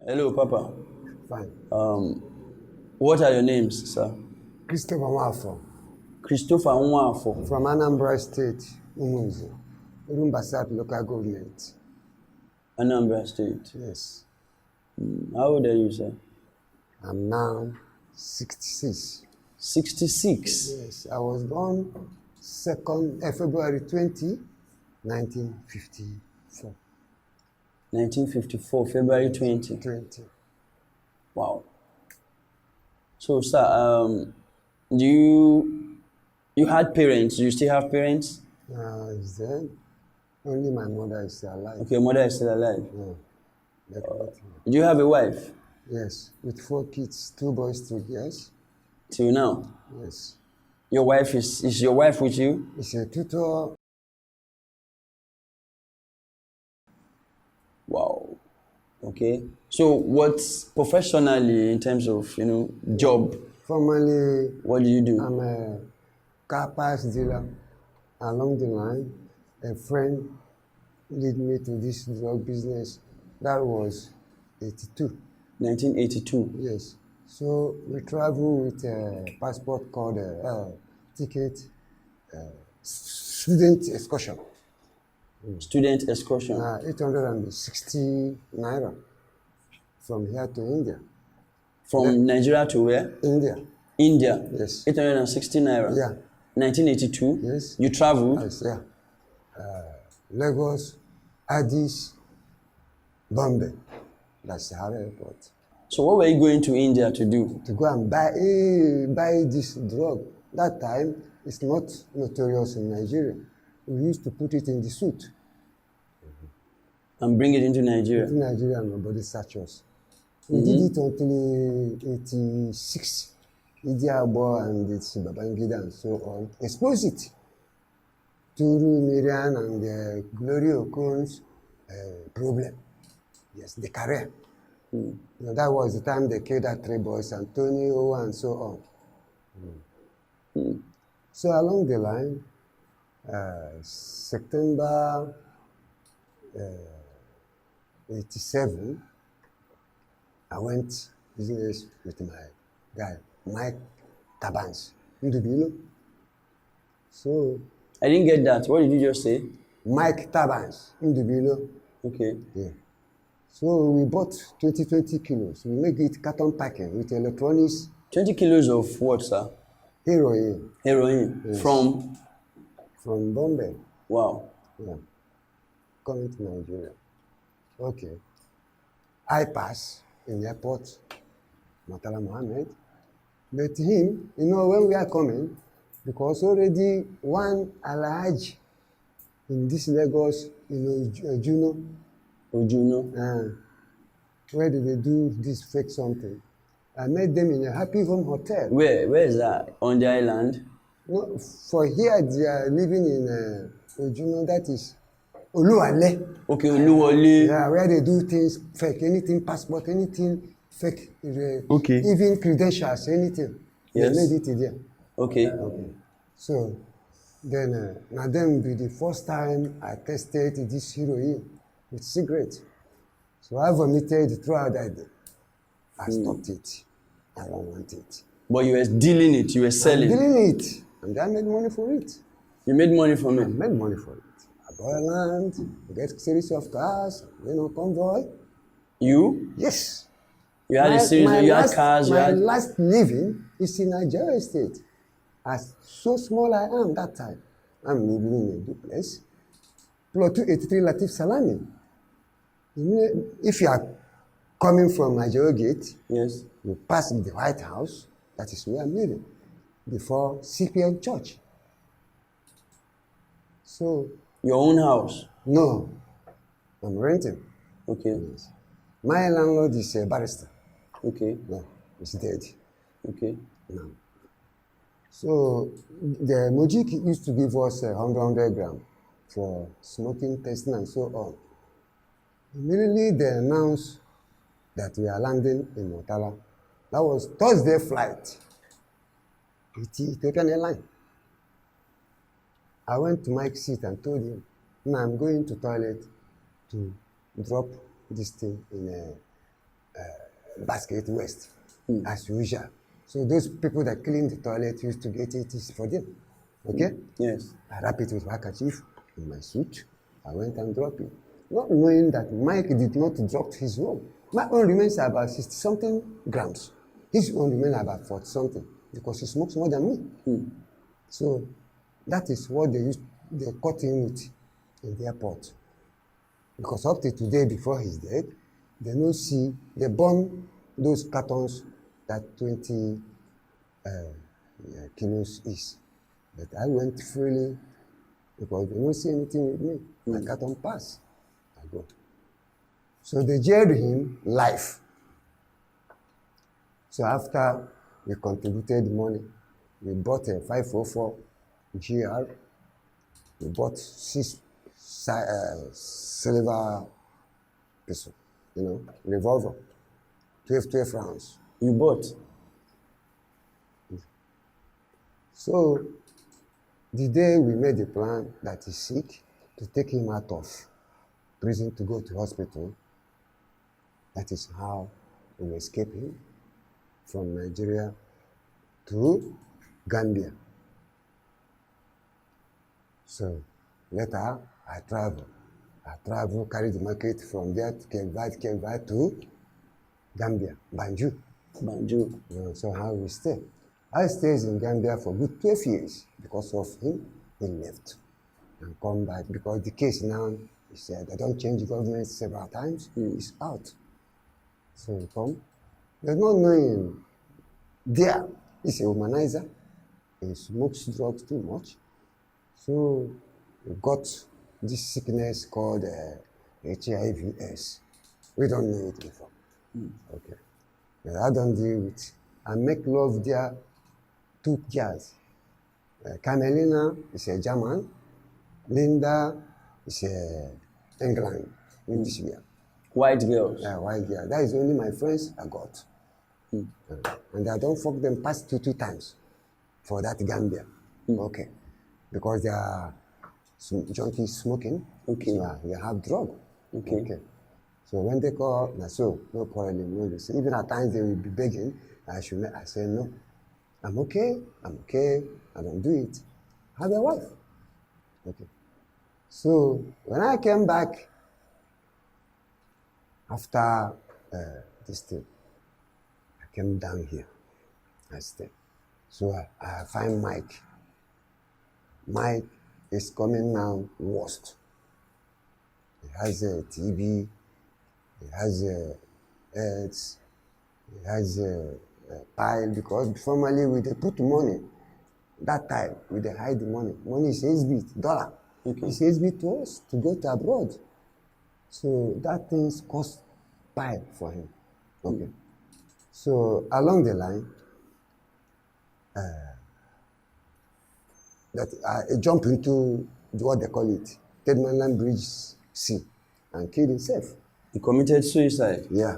Hello, Papa. Fine. What are your names, sir? Christopher Wafo Christopher Nwafo. from Anambra State, Umunzi, Urumbasat local government. Anambra State. Yes. How old are you, sir? I'm now 66. 66. Yes. I was born February 20, 1954. 1954, February 20. 20. Wow. So, sir, you had parents? Do you still have parents? Is there? Only my mother is still alive. Okay, your mother is still alive. No, definitely. Do you have a wife? Yes, with 4 kids, 2 boys, 2 girls. Till now? Yes. Your wife is your wife with you? It's a tutor. Wow. Okay. So what's professionally in terms of, job? Formerly, What do you do? I'm a car parts dealer. Along the line, a friend led me to this drug business. That was 82. 1982. Yes. So we travel with a passport called ticket, student excursion. Student excursion. 860 naira from here to India. From Nigeria to where? India. India. Yes. 860 naira. Yeah. 1982. Yes. You traveled? Yes, yeah. Lagos, Addis, Bombay. That's the Sahara airport. So what were you going to India to do? To go and buy this drug. That time, it's not notorious in Nigeria. We used to put it in the suit. And bring it into Nigeria? Into Nigeria, nobody search us. We did it until 86. Idi Abo and it's Babangida and so on. Expose it. Turu, Miriam, and Glory Okon's problem. Yes, the career. That was the time they killed that 3 boys, Antonio and so on. So along the line, September 87, I went business with my guy, Mike Tabans, Ndubilo. So I didn't get that. What did you just say? Mike Tabans, Ndubilo. Okay. Yeah. So we bought 20 kilos. We make it carton packing with electronics. 20 kilos of what, sir? Heroin. Heroin. Yes. From Bombay. Wow. Yeah. Coming to Nigeria. Okay. I pass in the airport, Matala Mohammed. But him, when we are coming, because already one Alhaj in this Lagos, Juno. Ojuno. Where did they do this fake something? I met them in a Happy Home Hotel. Where is that? On the island? No, for here they are living in Ojuno, that is Oluwale. Okay, Oluwale. Yeah, where they do things fake, anything passport, anything fake. Okay. Even credentials, anything. Yes. They made it there. Okay. Okay. So then, now then be the first time I tested this heroin with cigarette. So I vomited throughout that day. I stopped it. I don't want it. But you were dealing it, you were selling. I'm dealing it. And I made money for it. You made money from it? I made money for it. I buy land, get a series of cars, convoy. You? Yes. You had a series of, you had cars, my last living is in Nigeria State. As so small I am that time. I'm living in a duplex. Plot 283 Latif Salami. If you are coming from Nigeria Gate, yes, you pass the White House, that is where I'm living, before CPN Church. So. Your own house? No, I'm renting. Okay. Yes. My landlord is a barrister. Okay. No, he's dead. Okay. No. So the Mojik used to give us 100 grams for smoking, testing, and so on. Immediately they announced that we are landing in Motala. That was Thursday flight with Ethiopian Airlines. I went to Mike's seat and told him, "Now I'm going to toilet to drop this thing in basket waste, as usual. So those people that clean the toilet used to get it is for them. Okay? Yes. I wrap it with handkerchief in my suit. I went and dropped it. Not knowing that Mike did not drop his own. My own remains about 60-something grams. His own remains about 40-something because he smokes more than me. So that is what they caught him with in the airport. Because up to today, before he's dead, they no see, they burn those cartons that 20 kilos is. But I went freely because they don't see anything with me. My carton pass. I go. So they jailed him life. So after we contributed money, we bought a 504 GR. We bought 6 silver pistol, revolver, 12 rounds. You bought? So the day we made the plan that he's sick, to take him out of prison to go to hospital, that is how we escaped him from Nigeria to Gambia. So later, I travel, carry the market from there to Cape Verde to Gambia, Banjul. So how we stay. I stayed in Gambia for good 12 years. Because of him, he left and come back because the case now is they don't change government several times. It's out. So he come. There's not knowing there. He's a womanizer. He smokes drugs too much. So we got this sickness called HIV/AIDS. We don't know it before. Okay. But I don't deal with it. I make love there 2 girls. Carmelina is a German. Linda is a England, English girl. White girls? Yeah, white girl. That is only my friends I got. And I don't fuck them past 2 times for that Gambia. Okay. Because they are junkies smoking. Okay. They have drug. Okay. So when they call, so no quarreling, no this. Even at times they will be begging. I say no. I'm okay. I don't do it. Have a wife. Okay. So when I came back after this thing, I came down here. I stayed. So I find Mike. Mike is coming now worst. He has a TB. He has AIDS. He has a pile because formerly we dey put money. That time we dey hide the money. Money is HB, dollar. Okay. It's HB to us to go to abroad. So that things cost pile for him. Okay. So along the line, that I jumped into what they call it, Third Mainland Bridge C, and killed himself. He committed suicide? Yeah.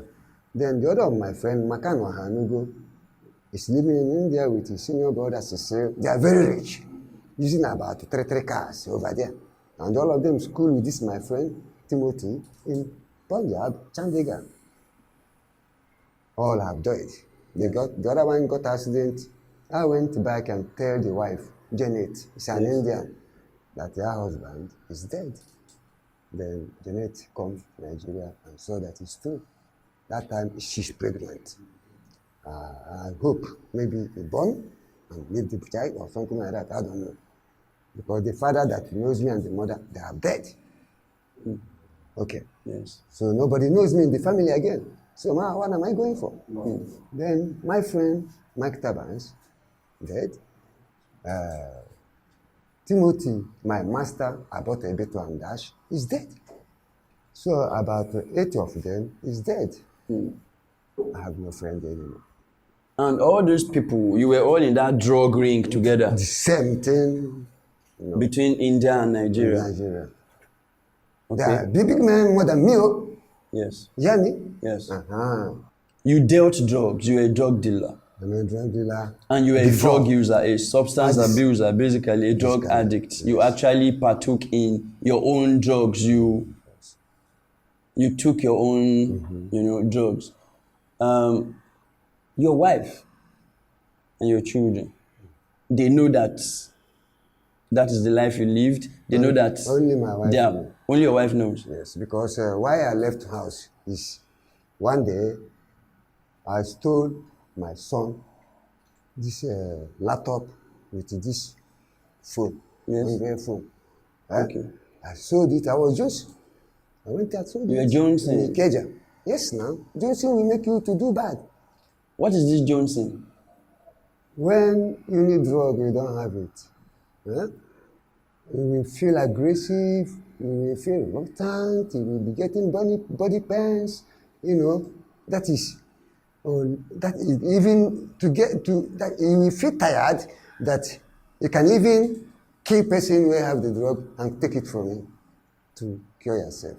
Then the other of my friend, Makano Hanugo, is living in India with his senior brother, Cecil. They are very rich, using about three cars over there. And all of them school with this, my friend, Timothy, in Punjab, Chandigarh. All have died. The other one got accident. I went back and tell the wife, Janet, is an Indian, that her husband is dead. Then Janet come to Nigeria and saw that it's true. That time she's pregnant. I hope maybe he born and leave the child or something like that. I don't know. Because the father that knows me and the mother, they are dead. Okay. Yes. So nobody knows me in the family again. So what am I going for? Then my friend, Mike Tabans, dead. Timothy, my master, about a bit and dash, is dead. So about 8 of them is dead. I have no friend anymore. And all those people, you were all in that drug ring together? The same thing. Between India and Nigeria? Nigeria. Okay. They are big men more than me. Yes. You hear me? Yes. Uh-huh. You dealt drugs, you were a drug dealer. I'm a drug dealer. And you were a drug user, a substance abuser, basically a drug addict. Yes. You actually partook in your own drugs. You took your own, drugs. Your wife and your children, they know that that is the life you lived. They know that only my wife knows. Only your wife knows. Yes, because why I left house is one day I stole my son this laptop with this phone. Yes. Phone. Okay. I sold it. I went and sold it. You were Johnson. In Ikeja. Yes, now. Johnson will make you to do bad. What is this Johnson? When you need drug, you don't have it. Huh? You will feel aggressive, you will feel reluctant, you will be getting body pains, that is even to get to that you will feel tired that you can even kill person who have the drug and take it from him to cure yourself.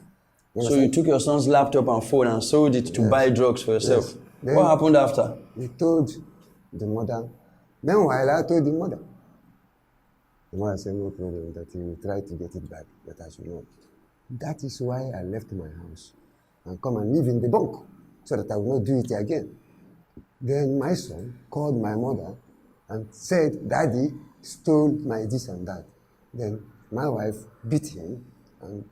So you took your son's laptop and phone and sold it to buy drugs for yourself. Yes. What happened after? He told the mother. Meanwhile, I told the mother. The mother said no problem, that he will try to get it back, but I should not. That is why I left my house and come and live in the bunk so that I will not do it again. Then my son called my mother and said, Daddy stole my this and that. Then my wife beat him and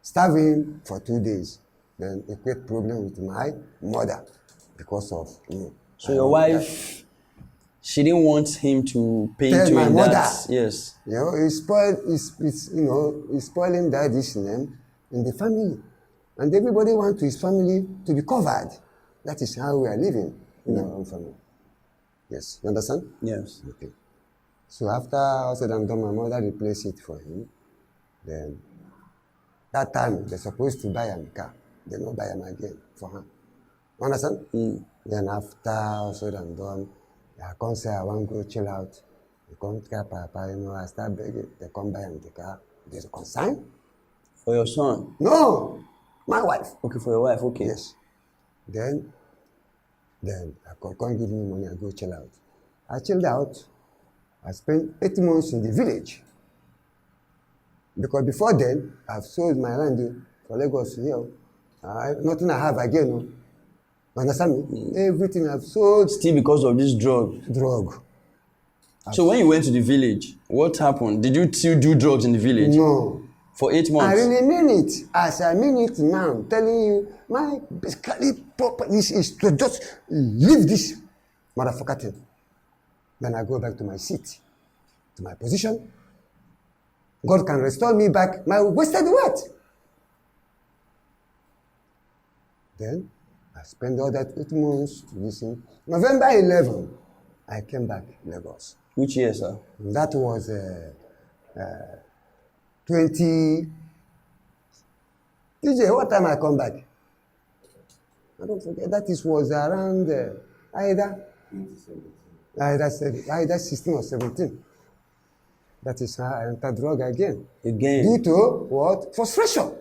starved him for 2 days. Then it created problem with my mother because of me. So your wife, she didn't want him to paint you in that. Yes. He's spoiling daddy's name in the family. And everybody wants his family to be covered. That is how we are living in our own family. Yes. You understand? Yes. Okay. So after I said I'm done, my mother replaced it for him. Then that time they're supposed to buy him a car. They don't buy him again for her. You understand? Then after I said I'm done, I come say I want to go chill out. They come to Papa, I start begging. They come buy him the car. There's a consign. For your son? No, my wife. Okay, for your wife, okay. Yes. Then I come give me money, I go chill out. I chilled out. I spent 8 months in the village. Because before then, I've sold my land for Lagos here. Nothing I have again. No. Understand me? Everything I've sold. Still because of this drug? Drug. So when you went to the village, what happened? Did you still do drugs in the village? No. For 8 months? I really mean it. As I mean it now, I'm telling you, my basically purpose is to just leave this motherfucker thing. Then I go back to my seat, to my position. God can restore me back my wasted what? Then I spent all that 8 months to listen. November 11, I came back Lagos. Which year, sir? That was 20. DJ, what time I come back? I don't forget. That was around either 16 or 17. That is how I entered drug again. Due to what? Frustration.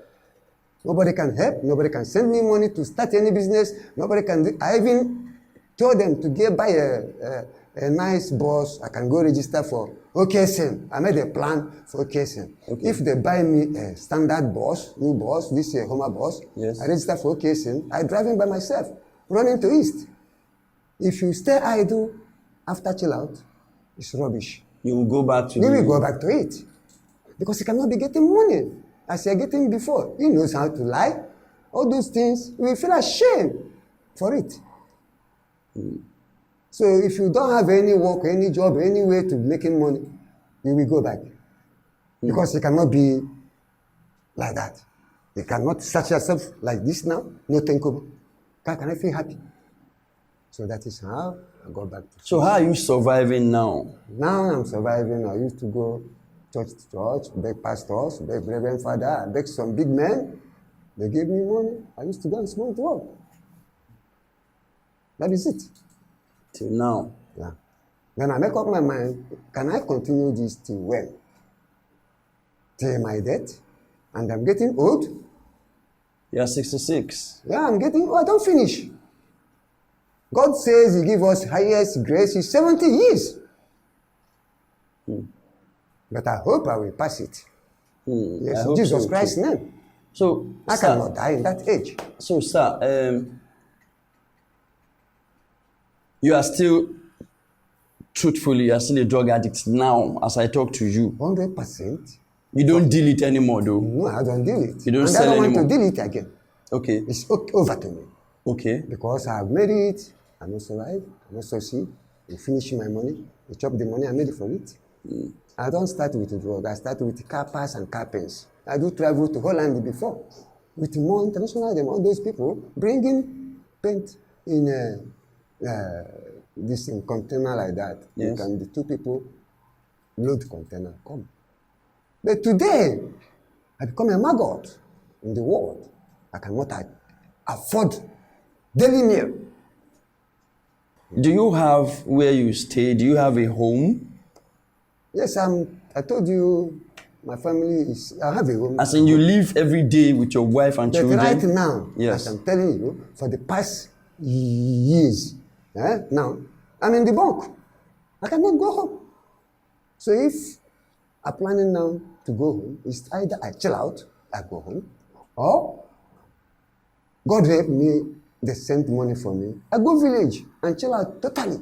Nobody can help. Nobody can send me money to start any business. Nobody can do. I even told them to buy a nice bus. I can go register for OKSM. I made a plan for OKSM. Okay. If they buy me a standard bus, new bus, this Homer bus, yes. I register for OKSM. I drive in by myself, running to East. If you stay idle after chill out, it's rubbish. You will go back to You will go back to it. Because you cannot be getting money as you're getting before. He knows how to lie. All those things, you will feel ashamed for it. So if you don't have any work, any job, any way to making money, you will go back. Because you cannot be like that. You cannot search yourself like this now. No thinkable. Can I feel happy? So that is how I got back to So how are you surviving now? Now I'm surviving. I used to go church to church, beg pastors, beg Reverend Father, I beg some big men. They gave me money. I used to go and smoke drug. That is it. Till now? Yeah. Then I make up my mind, can I continue this till when? Till my death? And I'm getting old. You're 66. Yeah, I'm getting old. I don't finish. God says he gives us highest grace is 70 years. But I hope I will pass it. Yes, in Jesus Christ's name. So, I cannot die in that age. So, sir, You are still, truthfully, you are still a drug addict now as I talk to you. 100%. You don't deal it anymore though. No, I don't deal it. You don't and sell I don't anymore. want to deal it again. Okay. It's over to me. Okay. Because I've made it, I not survive, I not succeed, I finish my money, I chop the money I made for it. I don't start with the drug, I start with car parts and car paints. I do travel to Holland before with more international than all those people bringing paint in this in container like that. Yes. You can, the two people load container, come. But today, I become a maggot in the world. I cannot afford daily meal. Do you have where you stay? Do you have a home? Yes, I told you my family is, I have a home. As in you live every day with your wife and But children? right now, yes. as I'm telling you, for the past years, now, I'm in the bunk. I cannot go home. So if I'm planning now to go home, it's either I chill out, I go home, or God help me, they send money for me. I go village and chill out totally.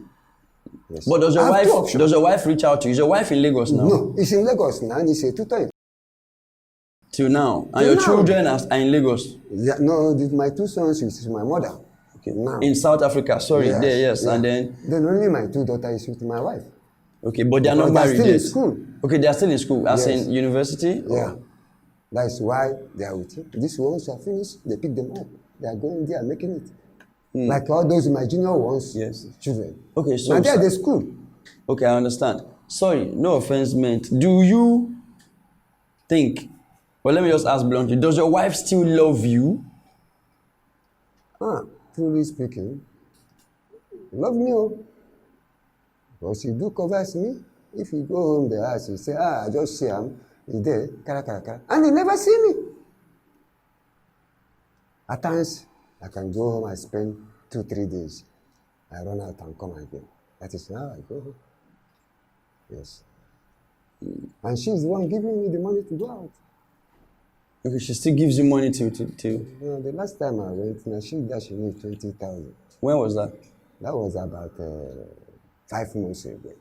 Yes. But does your wife reach out to you? Is your wife in Lagos now? No, it's in Lagos now and it's a tutor. Till now? And Till your now. children are in Lagos? Yeah, no, my two sons is my mother. Okay. Now. In South Africa, sorry, Yes, there, yes. yeah. And then? Then only my two daughters is with my wife. Okay, but they are not Because married they're yet? still in school. Okay, they are still in school, as Yes. in university? Yeah. That's why they are with him. These ones are finished, they pick them up. They are going there making it. Like all those my junior ones, Yes. children. Okay, so... Now they are the school. Okay, I understand. Sorry, no offense meant. Do you think, well, let me just ask bluntly, does your wife still love you? Truly speaking, love me, oh. Because she do covers me. If you go home the house, you say, I just see him, he's there, kara. And he never see me. At times, I can go home and spend 2-3 days. I run out and come again. That is how I go home. Yes. And she's the one giving me the money to go out. Okay, she still gives you money to... You know, the last time I went, now she gave me 20,000. When was that? That was about 5 months ago.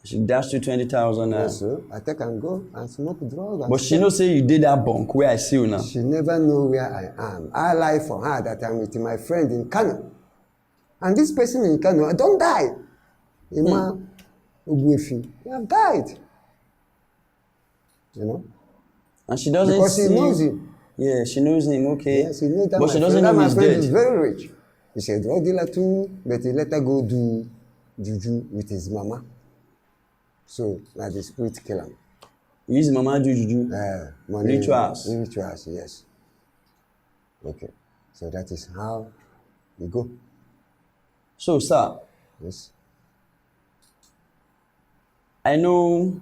She dashed you 20,000 now. Yes, so I take and go and smoke drugs. But she know say you did that bunk where I see you now. She never know where I am. I lie for her that I'm with my friend in Kano. And this person in Kano, I don't die. Ima Ugwefi, he have died. You know? And she doesn't because see... he knows him. Yeah, she knows him, okay. Yes, he knows that but she doesn't know he's friend dead. is very rich. He's a drug dealer too, but he let her go do juju with his mama. So, now the spirit kill him. His mama do juju? Money, Rituals? Rituals, yes. Okay. So that is how we go. So, sir, Yes. I know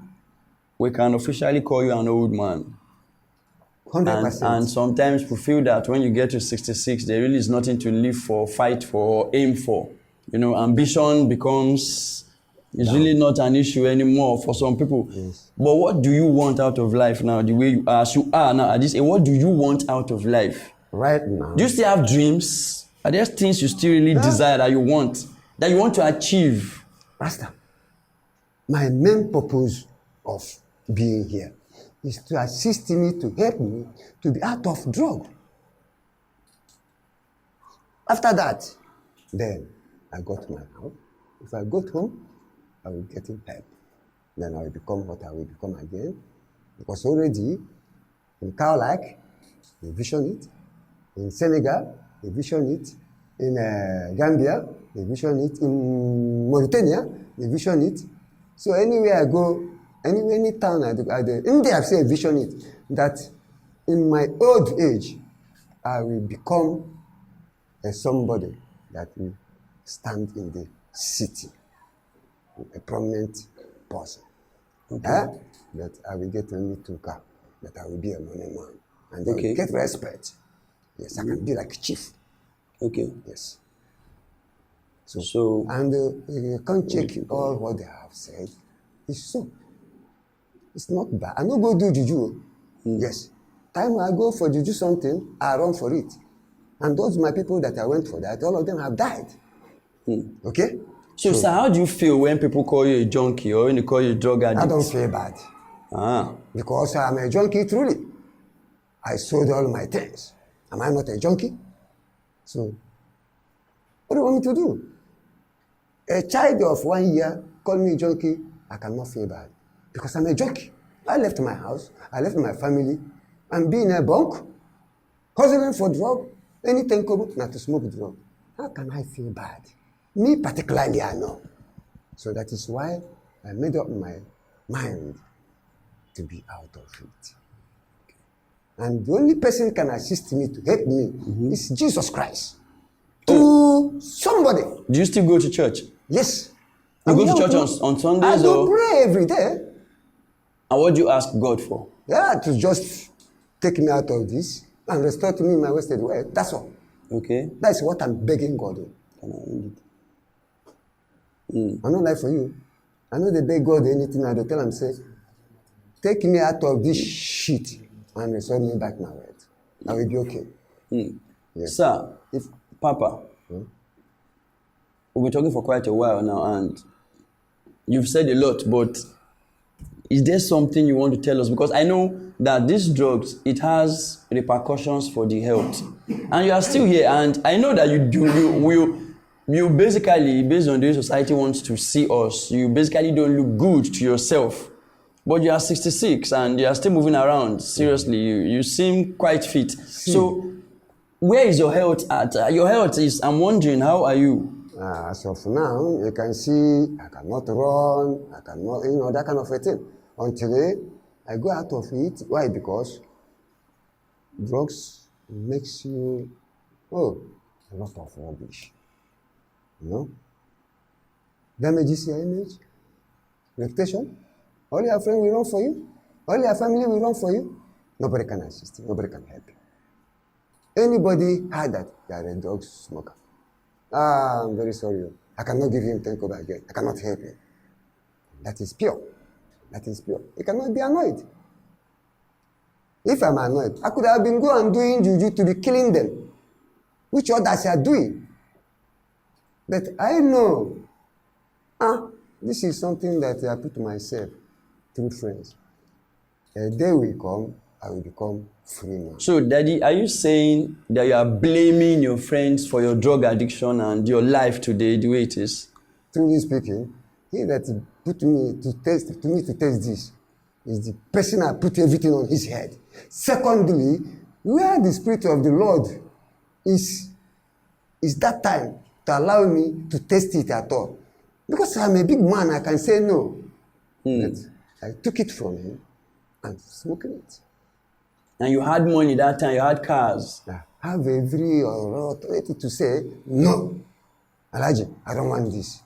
we can officially call you an old man. 100%. And sometimes we feel that when you get to 66, there really is nothing to live for, fight for, aim for. You know, ambition becomes... It's really not an issue anymore for some people. Yes. But what do you want out of life now, the way you are, as you are now at this age? What do you want out of life? Right now. Do you still have dreams? Are there things you still really desire that you want to achieve? Rasta, my main purpose of being here is to assist me, to help me to be out of drug. After that, then I got my house. If I go home, I will get in help. Then I will become what I will become again. Because already in Kaolack, they vision it. In Senegal, they vision it. In Gambia, they vision it. In Mauritania, they vision it. So anywhere I go, any town I do, India have said vision it, that in my old age, I will become a somebody that will stand in the city, a prominent person. Okay. That I will get only 2 cars, that I will be a money man. And they will get respect. Yes, I can be like chief. Okay. Yes. So and you can't check all what they have said. It's so. It's not bad. I no go do juju. Yes. Time I go for juju something, I run for it. And those my people that I went for that, all of them have died. Okay? So, sir, how do you feel when people call you a junkie or when they call you a drug addict? I don't feel bad. Because I'm a junkie truly. I sold all my things. Am I not a junkie? So, what do you want me to do? A child of 1 year call me a junkie, I cannot feel bad. Because I'm a junkie. I left my house, I left my family, I'm being a bunk, hustling for drug, anything come not to smoke drug. How can I feel bad? Me particularly, I know. So that is why I made up my mind to be out of it. And the only person can assist me to help me is Jesus Christ. To somebody. Do you still go to church? Yes. You go to church on Sundays? I do pray every day. And what do you ask God for? Yeah, to just take me out of this and restore to me my wasted wealth. That's all. Okay. That's what I'm begging God on. Can I read it? I don't lie for you. I know they beg God anything, I don't tell him, say, take me out of this shit and restore me back my wealth. I will be okay. Yes. Sir, Papa, we've been talking for quite a while now, and you've said a lot, but is there something you want to tell us? Because I know that these drugs, it has repercussions for the health. And you are still here, and I know that you basically, based on the way society wants to see us, you basically don't look good to yourself. But you are 66 and you are still moving around. Seriously, you seem quite fit. So, where is your health at? Your health is, I'm wondering, how are you? As of now, you can see I cannot run, I cannot, that kind of a thing. Until I go out of it. Why? Because drugs makes you, a lot of rubbish. Damages your image, reputation. All your friends will run for you. All your family will run for you. Nobody can assist you. Nobody can help you. Anybody heard that you are a drug smoker? I'm very sorry. I cannot give him 10 kobo again. I cannot help him. That is pure. That is pure. You cannot be annoyed. If I'm annoyed, I could have been going and doing juju to be killing them, which others are doing. But I know, this is something that I put to myself through friends. A day will come, I will become free man. So, Daddy, are you saying that you are blaming your friends for your drug addiction and your life today the way it is? Truly speaking, he that put me to test this is the person that put everything on his head. Secondly, where the Spirit of the Lord is that time to allow me to test it at all. Because I'm a big man, I can say no. But I took it from him and smoking it. And you had money that time, you had cars. I have every authority to say, no, Alhaji, I don't want this.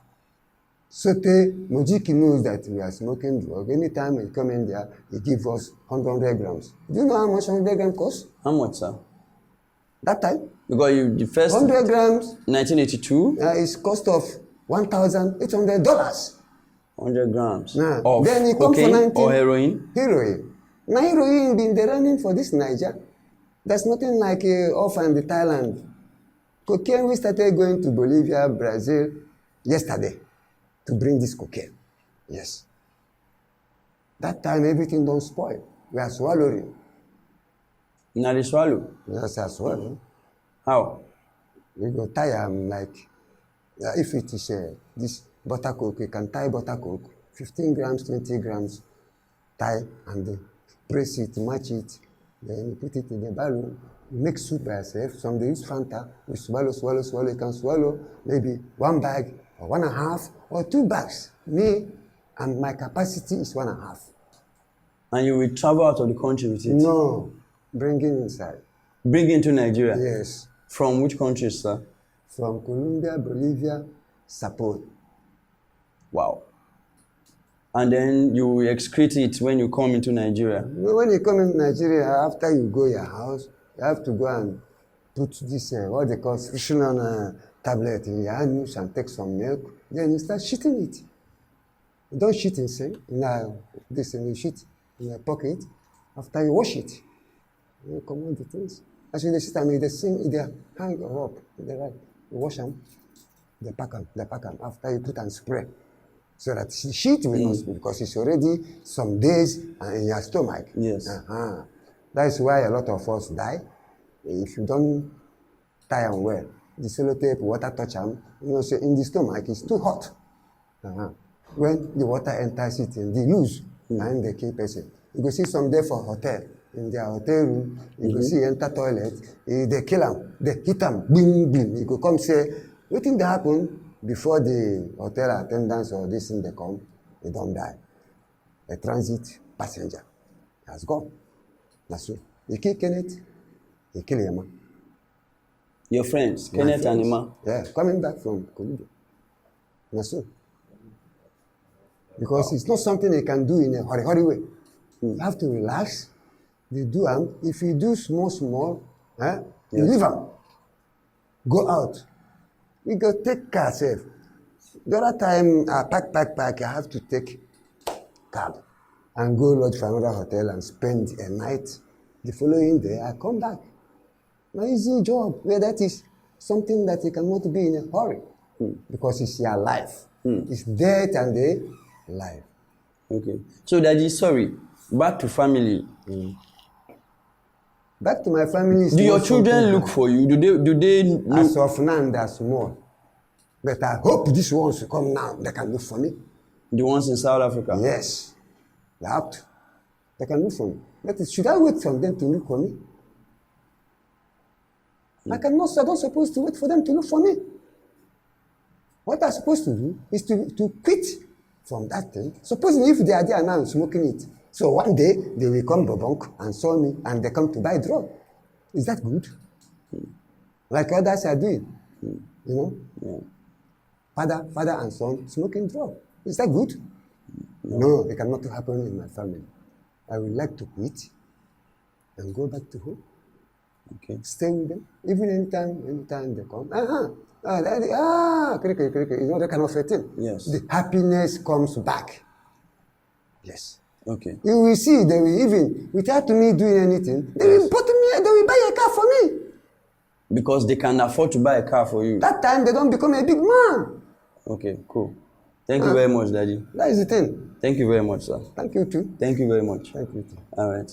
Sote Mojiki knows that we are smoking drug. Anytime we come in there, he gives us 100 grams. Do you know how much 100 grams costs? How much, sir? That time? Because the first 100 grams 1982 is cost of $1,800. 100 grams of then he cocaine or heroin? Heroin. Now heroin been the running for this Niger. There's nothing like off in the Thailand. Cocaine, we started going to Bolivia, Brazil yesterday to bring this cocaine. Yes. That time everything don't spoil. We are swallowing. Now they swallow? Yes, I swallow. How? We go tie them like, if it is this butter coke, you can tie butter coke, 15 grams, 20 grams, tie and then press it, match it, then you put it in the balloon, you make soup by yourself. Some they use Fanta, you swallow. You can swallow maybe 1 bag or 1.5 or 2 bags. Me, and my capacity is 1.5. And you will travel out of the country with it? No, bring it inside. Bring it into Nigeria? Yes. From which countries, sir? From Colombia, Bolivia, Sapor. Wow. And then you excrete it when you come into Nigeria? When you come into Nigeria, after you go your house, you have to go and put this, what they call nutritional tablet in your anus and take some milk. Then you start shitting it. You don't shit inside. You shit in your pocket. After you wash it, you come out the things. Actually, they sit and they sing, they hang up, they right. You wash them. They pack them. After you put and spray. So that shit will not spill, because it's already some days in your stomach. Yes. That is why a lot of us die. If you don't tie them well, the sellotape, water touch them, so in the stomach, it's too hot. When the water enters it, they lose, and they kill person. You go see some there for hotel. In their hotel room, you go see enter toilet, they kill them, they hit them, boom, boom. You go come say, what thing that happen? Before the hotel attendants or this thing they come, they don't die. A transit passenger has gone. That's it. You kill Kenneth, you kill Emma. Your friends, Kenneth and Emma? Yeah, coming back from Colombia. That's it. Because it's not something they can do in a hurry way. You have to relax. They do them. If you do small, you leave them. Go out. We go take car safe. The other time, I pack, I have to take cab and go lodge for another hotel and spend a night. The following day, I come back. An easy job, where that is something that you cannot be in a hurry, because it's your life. It's death and the life. Okay. So, Daddy, sorry, back to family. Back to my family. Do your children look for you? Do they look? As of now, they're small. But I hope these ones will come now. They can look for me. The ones in South Africa? Yes. They have to. They can look for me. But should I wait for them to look for me? I don't supposed to wait for them to look for me. What I'm supposed to do is to quit from that thing. Supposing if they are there now smoking it. So one day, they will come Bobonk and saw me, and they come to buy drug. Is that good? Like others are doing. You know? Yeah. Father and son smoking drug. Is that good? No, it cannot happen in my family. I would like to quit and go back to home. Okay. Stay with them. Even anytime they come. You know, that kind of a thing. Yes. The happiness comes back. Yes. Okay. You will see, they will even, without me doing anything, they will buy a car for me. Because they can afford to buy a car for you. That time, they don't become a big man. Okay, cool. Thank you very much, Daddy. That is the thing. Thank you very much, sir. Thank you too. Thank you very much. Thank you too. All right.